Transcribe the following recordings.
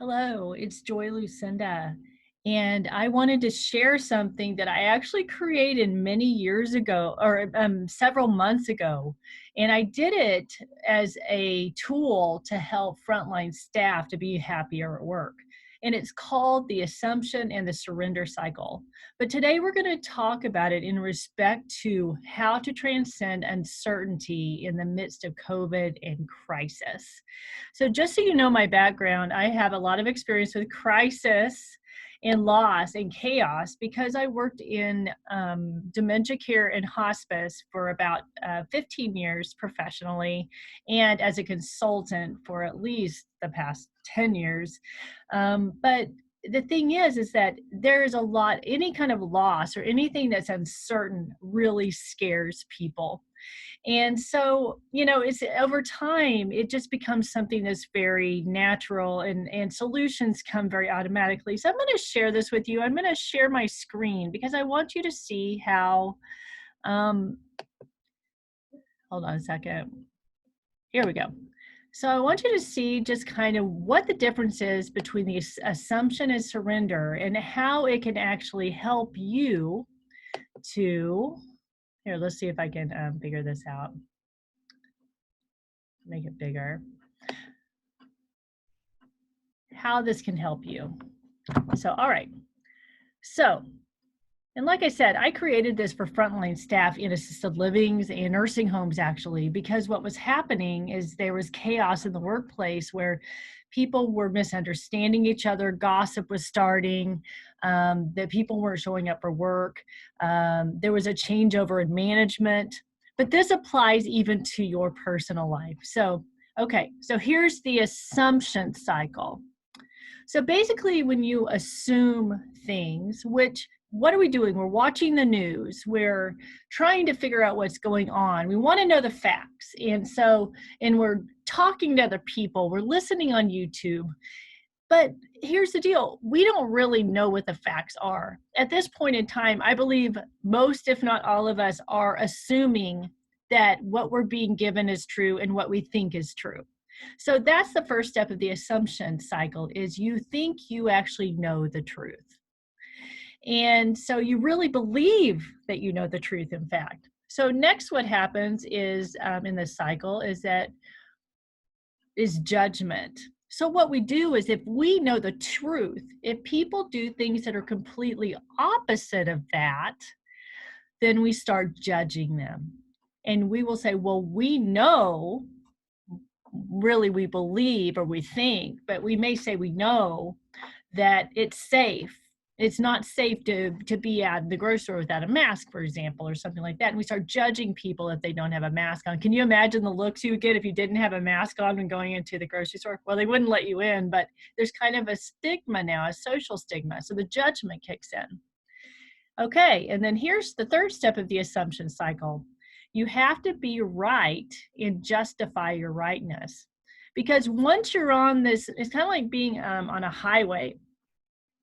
Hello, it's Joy Lucinda, and I wanted to share something that I actually created many years ago, or several months ago. And I did it as a tool to help frontline staff to be happier at work. And it's called the assumption and the surrender cycle. But today we're going to talk about it in respect to how to transcend uncertainty in the midst of COVID and crisis. So, just so you know my background, I have a lot of experience with crisis and loss and chaos because I worked in dementia care and hospice for about 15 years professionally and as a consultant for at least the past 10 years. But the thing is that there is a lot, any kind of loss or anything that's uncertain really scares people. And so, it's over time, it just becomes something that's very natural and solutions come very automatically. So I'm going to share this with you. I'm going to share my screen because I want you to see how, um, hold on a second. Here we go. So I want you to see just kind of what the difference is between the assumption and surrender and how it can actually help you to, here, let's see if I can figure this out. Make it bigger. How this can help you. So, all right. So, and like I said, I created this for frontline staff in assisted livings and nursing homes, actually, because what was happening is there was chaos in the workplace where people were misunderstanding each other, gossip was starting, that people weren't showing up for work. There was a changeover in management, but this applies even to your personal life. So, okay, so here's the assumption cycle. So basically, when you assume things, which what are we doing? We're watching the news. We're trying to figure out what's going on. We want to know the facts. And we're talking to other people. We're listening on YouTube. But here's the deal. We don't really know what the facts are. At this point in time, I believe most, if not all of us, are assuming that what we're being given is true and what we think is true. So that's the first step of the assumption cycle is you think you actually know the truth. And so you really believe that you know the truth, in fact. So next what happens is in this cycle is judgment. So what we do is if we know the truth, if people do things that are completely opposite of that, then we start judging them. And we will say, well, we know, really we believe or we think, but we may say we know that it's safe. It's not safe to be at the grocery store without a mask, for example, or something like that. And we start judging people if they don't have a mask on. Can you imagine the looks you would get if you didn't have a mask on when going into the grocery store? Well, they wouldn't let you in, but there's kind of a stigma now, a social stigma. So the judgment kicks in. Okay, and then here's the third step of the assumption cycle. You have to be right and justify your rightness. Because once you're on this, it's kind of like being on a highway.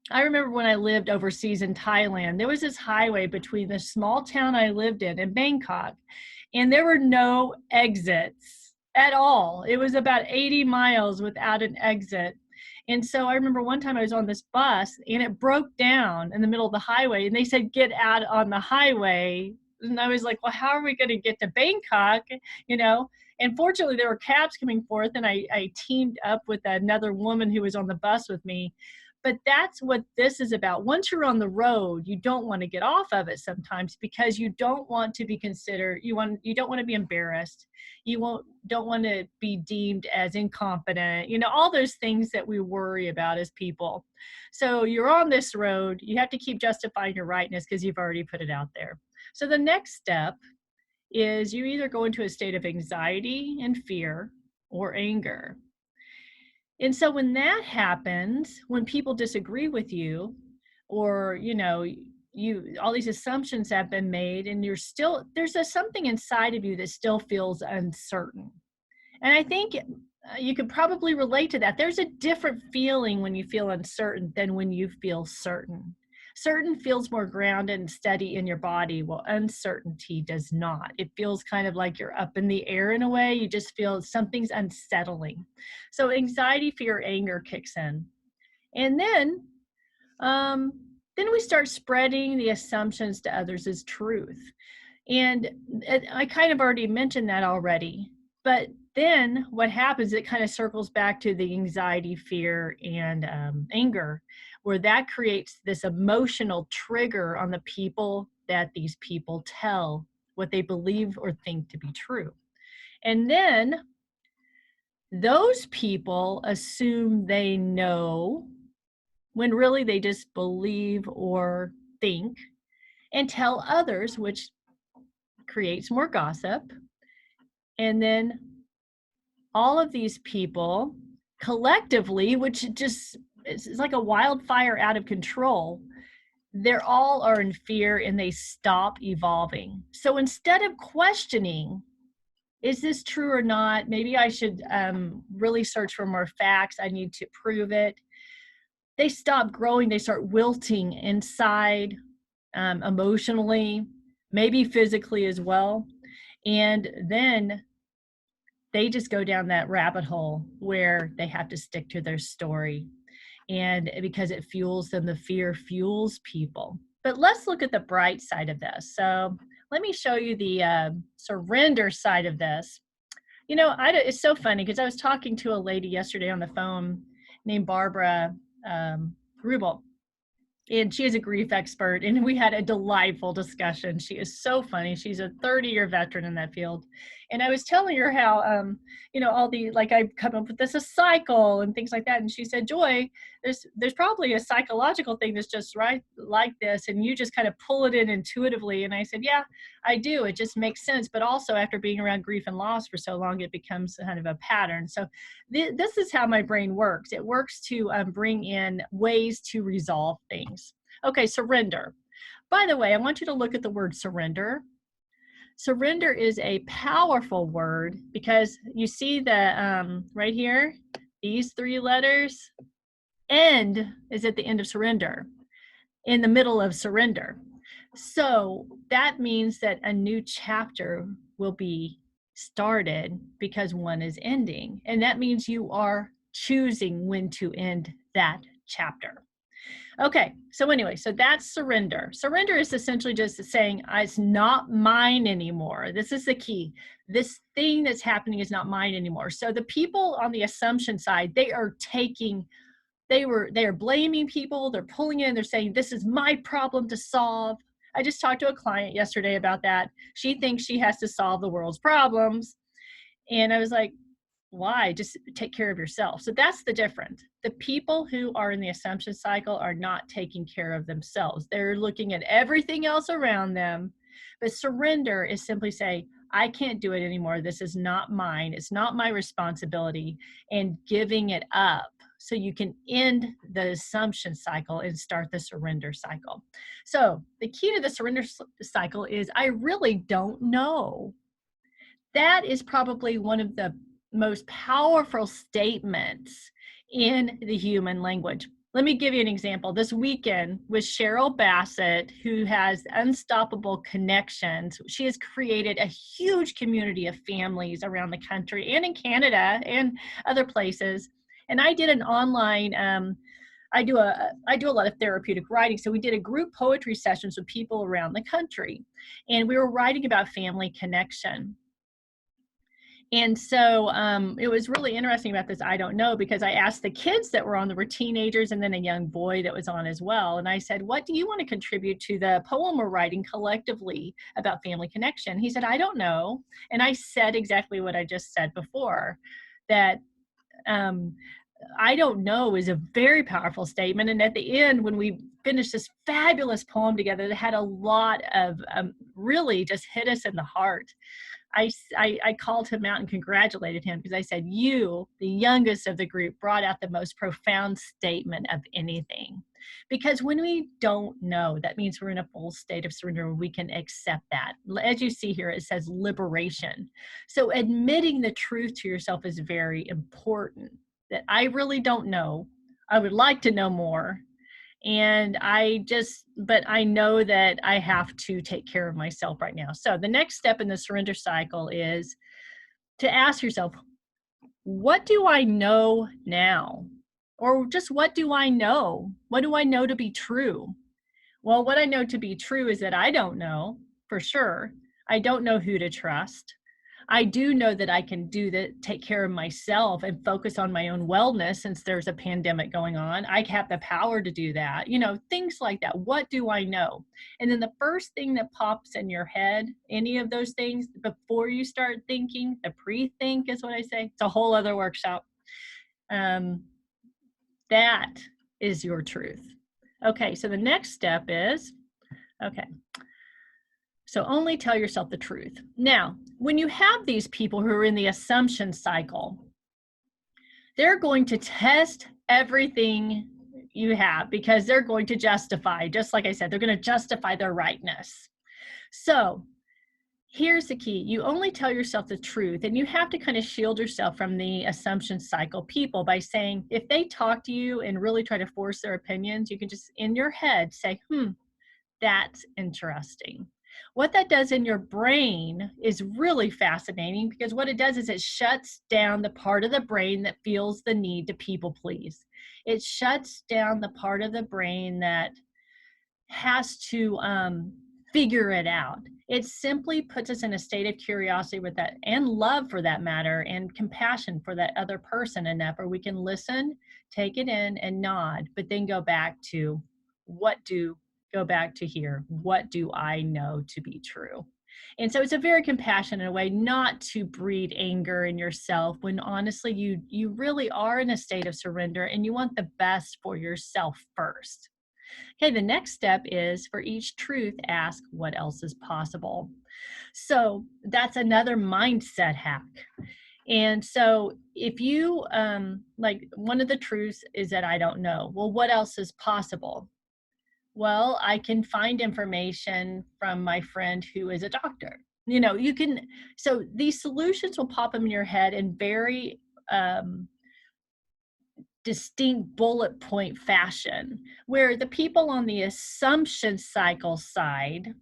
I remember when I lived overseas in Thailand, there was this highway between the small town I lived in Bangkok, and there were no exits at all. It was about 80 miles without an exit. And so I remember one time I was on this bus and it broke down in the middle of the highway and they said, get out on the highway. And I was like, well, how are we going to get to Bangkok? You know? And fortunately there were cabs coming forth and I teamed up with another woman who was on the bus with me. But that's what this is about. Once you're on the road, you don't want to get off of it sometimes because you don't want to be considered, you don't want to be embarrassed. Don't want to be deemed as incompetent, all those things that we worry about as people. So you're on this road, you have to keep justifying your rightness because you've already put it out there. So the next step is you either go into a state of anxiety and fear or anger. And so when that happens, when people disagree with you, or, all these assumptions have been made and there's something inside of you that still feels uncertain. And I think you could probably relate to that. There's a different feeling when you feel uncertain than when you feel certain. Certain feels more grounded and steady in your body, while uncertainty does not. It feels kind of like you're up in the air in a way. You just feel something's unsettling. So anxiety, fear, anger kicks in. And then we start spreading the assumptions to others as truth. And I kind of already mentioned that already. But then what happens, it kind of circles back to the anxiety, fear, and anger, where that creates this emotional trigger on the people that these people tell what they believe or think to be true. And then those people assume they know when really they just believe or think, and tell others, which creates more gossip. And then all of these people collectively, which just is like a wildfire out of control, they're all are in fear and they stop evolving. So instead of questioning, is this true or not? Maybe I should really search for more facts. I need to prove it. They stop growing. They start wilting inside, emotionally, maybe physically as well. And then they just go down that rabbit hole where they have to stick to their story. And because it fuels them, the fear fuels people. But let's look at the bright side of this. So let me show you the surrender side of this. You know, it's so funny because I was talking to a lady yesterday on the phone named Barbara Rubel. And she is a grief expert, and we had a delightful discussion. She is so funny. She's a 30-year veteran in that field. And I was telling her how, all the, like, I come up with this, a cycle and things like that. And she said, Joy, there's probably a psychological thing that's just right like this, and you just kind of pull it in intuitively. And I said, yeah, I do. It just makes sense. But also after being around grief and loss for so long, it becomes kind of a pattern. So this is how my brain works. It works to bring in ways to resolve things. Okay, surrender. By the way, I want you to look at the word surrender. Surrender is a powerful word because you see the right here, these three letters, end is at the end of surrender, in the middle of surrender. So that means that a new chapter will be started because one is ending. And that means you are choosing when to end that chapter. Okay, so anyway, so that's surrender. Surrender is essentially just saying, it's not mine anymore. This is the key. This thing that's happening is not mine anymore. So the people on the assumption side, they are blaming people, they're pulling in, they're saying, this is my problem to solve. I just talked to a client yesterday about that. She thinks she has to solve the world's problems. And I was like, why? Just take care of yourself. So that's the difference. The people who are in the assumption cycle are not taking care of themselves. They're looking at everything else around them. But surrender is simply say, I can't do it anymore. This is not mine. It's not my responsibility, and giving it up so you can end the assumption cycle and start the surrender cycle. So the key to the surrender cycle is I really don't know. That is probably one of the most powerful statements in the human language. Let me give you an example. This weekend with Cheryl Bassett, who has Unstoppable Connections. She has created a huge community of families around the country and in Canada and other places. And I did an online, I do a lot of therapeutic writing. So we did a group poetry sessions with people around the country. And we were writing about family connection. And so it was really interesting about this, I don't know, because I asked the kids that were on, there were teenagers and then a young boy that was on as well. And I said, what do you want to contribute to the poem we're writing collectively about family connection? He said, I don't know. And I said exactly what I just said before, that I don't know is a very powerful statement. And at the end, when we finished this fabulous poem together that had a lot of really just hit us in the heart, I called him out and congratulated him because I said, you, the youngest of the group, brought out the most profound statement of anything. Because when we don't know, that means we're in a full state of surrender and we can accept that. As you see here, it says liberation. So admitting the truth to yourself is very important, that I really don't know. I would like to know more. And but I know that I have to take care of myself right now. So the next step in the surrender cycle is to ask yourself, what do I know now? Or just what do I know? What do I know to be true? Well, what I know to be true is that I don't know for sure. I don't know who to trust. I do know that I can do that, take care of myself and focus on my own wellness since there's a pandemic going on. I have the power to do that, things like that. What do I know? And then the first thing that pops in your head, any of those things before you start thinking, the pre-think is what I say. It's a whole other workshop. That is your truth. Okay, so the next step is, okay, so only tell yourself the truth. Now, when you have these people who are in the assumption cycle, they're going to test everything you have because they're going to justify, just like I said, they're going to justify their rightness. So here's the key. You only tell yourself the truth, and you have to kind of shield yourself from the assumption cycle people by saying, if they talk to you and really try to force their opinions, you can just in your head say, that's interesting. What that does in your brain is really fascinating because what it does is it shuts down the part of the brain that feels the need to people please. It shuts down the part of the brain that has to figure it out. It simply puts us in a state of curiosity with that, and love for that matter, and compassion for that other person enough where we can listen, take it in and nod, but then go back to here. What do I know to be true? And so it's a very compassionate way not to breed anger in yourself when honestly you really are in a state of surrender and you want the best for yourself first. Okay, the next step is for each truth, ask what else is possible. So that's another mindset hack. And so if you, like one of the truths is that I don't know. Well, what else is possible? Well, I can find information from my friend who is a doctor. So these solutions will pop up in your head in very distinct bullet point fashion, where the people on the assumption cycle side,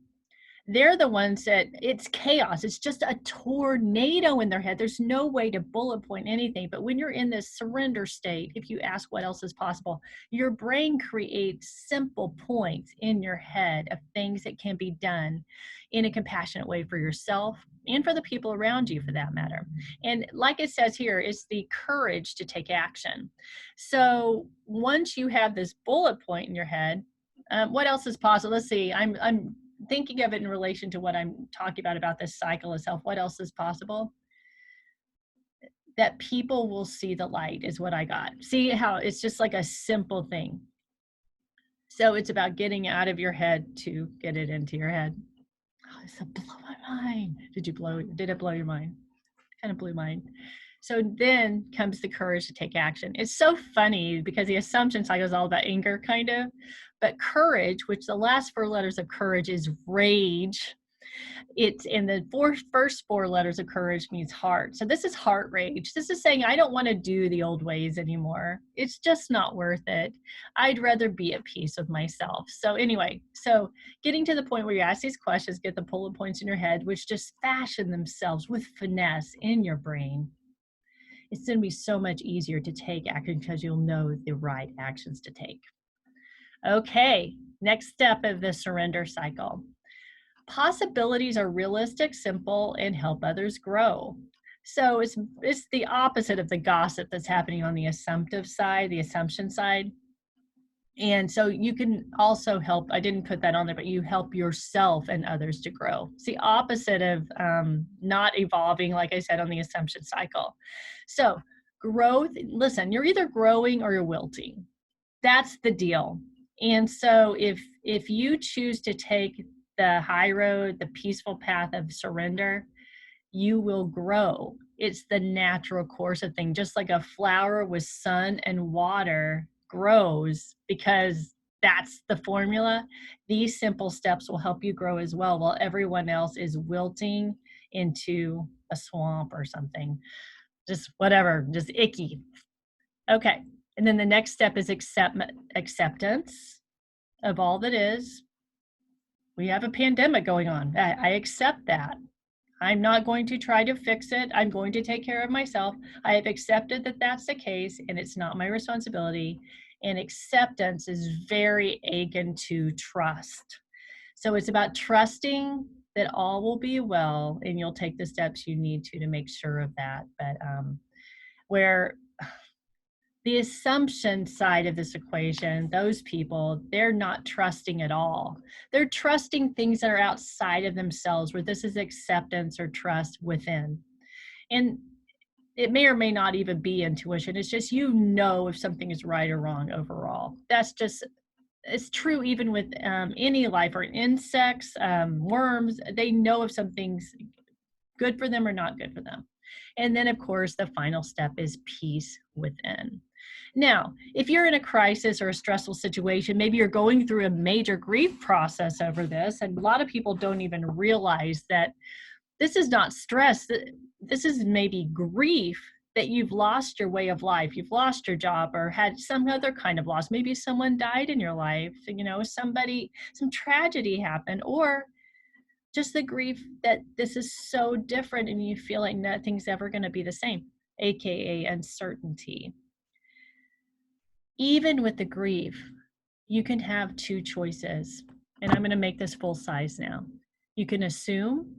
they're the ones that it's chaos. It's just a tornado in their head. There's no way to bullet point anything. But when you're in this surrender state, if you ask what else is possible, your brain creates simple points in your head of things that can be done in a compassionate way for yourself and for the people around you for that matter. And like it says here, it's the courage to take action. So once you have this bullet point in your head, what else is possible? Let's see, I'm thinking of it in relation to what I'm talking about this cycle itself. What else is possible? That people will see the light is what I got. See how it's just like a simple thing. So it's about getting out of your head to get it into your head. Oh, this blew my mind. Did it blow your mind? Kind of blew mine. So then comes the courage to take action. It's so funny because the assumption cycle is all about anger, kind of. But courage, which the last 4 letters of courage is rage. It's in the first 4 letters of courage means heart. So this is heart rage. This is saying, I don't want to do the old ways anymore. It's just not worth it. I'd rather be at peace with myself. So anyway, so getting to the point where you ask these questions, get the bullet points in your head, which just fashion themselves with finesse in your brain. It's going to be so much easier to take action because you'll know the right actions to take. Okay, next step of the surrender cycle. Possibilities are realistic, simple, and help others grow. So it's the opposite of the gossip that's happening on the assumptive side, the assumption side. And so you can also help, I didn't put that on there, but you help yourself and others to grow. It's the opposite of not evolving, like I said, on the assumption cycle. So growth, listen, you're either growing or you're wilting. That's the deal. And so if you choose to take the high road, the peaceful path of surrender, you will grow. It's the natural course of things. Just like a flower with sun and water grows because that's the formula. These simple steps will help you grow as well, while everyone else is wilting into a swamp or something. Just whatever, just icky. Okay. And then the next step is acceptance of all that is. We have a pandemic going on. I accept that. I'm not going to try to fix it. I'm going to take care of myself. I have accepted that that's the case and it's not my responsibility. And acceptance is very akin to trust. So it's about trusting that all will be well and you'll take the steps you need to make sure of that. But where the assumption side of this equation, those people, they're not trusting at all. They're trusting things that are outside of themselves, where this is acceptance or trust within. And it may or may not even be intuition. It's just, you know, if something is right or wrong overall. That's just, it's true even with any life or insects, worms. They know if something's good for them or not good for them. And then, of course, the final step is peace within. Now, if you're in a crisis or a stressful situation, maybe you're going through a major grief process over this, and a lot of people don't even realize that this is not stress. This is maybe grief that you've lost your way of life. You've lost your job or had some other kind of loss. Maybe someone died in your life, you know, some tragedy happened, or just the grief that this is so different and you feel like nothing's ever going to be the same, aka uncertainty. Even with the grief, you can have two choices. And I'm going to make this full size now. You can assume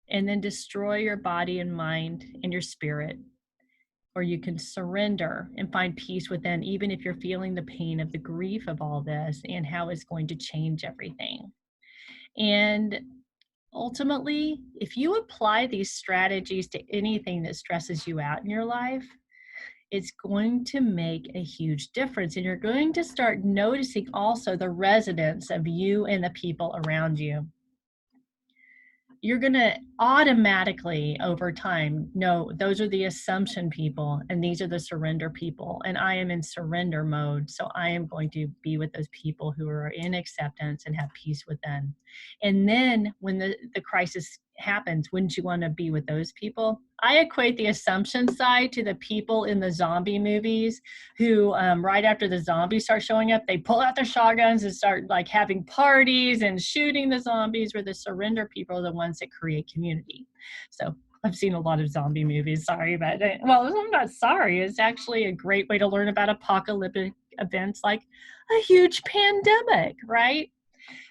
and then destroy your body and mind and your spirit, or you can surrender and find peace within, even if you're feeling the pain of the grief of all this and how it's going to change everything. And ultimately, if you apply these strategies to anything that stresses you out in your life, it's going to make a huge difference. And you're going to start noticing also the resonance of you and the people around you. You're going to automatically over time know those are the assumption people and these are the surrender people, and I am in surrender mode, so I am going to be with those people who are in acceptance and have peace within. And then when the crisis happens, wouldn't you want to be with those people? I equate the assumption side to the people in the zombie movies who right after the zombies start showing up, they pull out their shotguns and start like having parties and shooting the zombies, where the surrender people are the ones that create community. So I've seen a lot of zombie movies, sorry, but well, I'm not sorry. It's actually a great way to learn about apocalyptic events like a huge pandemic, right?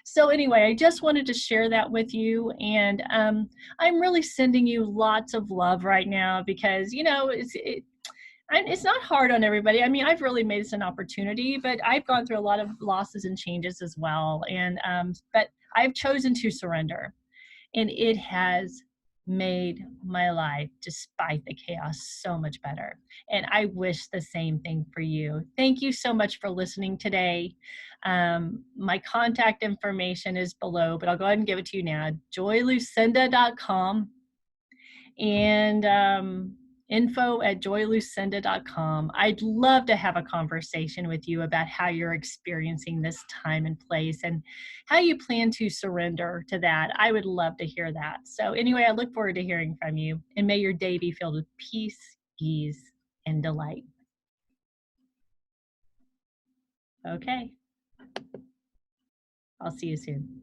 So anyway, I just wanted to share that with you, and I'm really sending you lots of love right now because, you know, it's not hard on everybody. I mean, I've really made this an opportunity, but I've gone through a lot of losses and changes as well. And but I've chosen to surrender, and it has made my life, despite the chaos, so much better. And I wish the same thing for you. Thank you so much for listening today. My contact information is below, but I'll go ahead and give it to you now. joylucinda.com and info@joylucinda.com. I'd love to have a conversation with you about how you're experiencing this time and place and how you plan to surrender to that. I would love to hear that. So anyway, I look forward to hearing from you, and may your day be filled with peace, ease, and delight. Okay. I'll see you soon.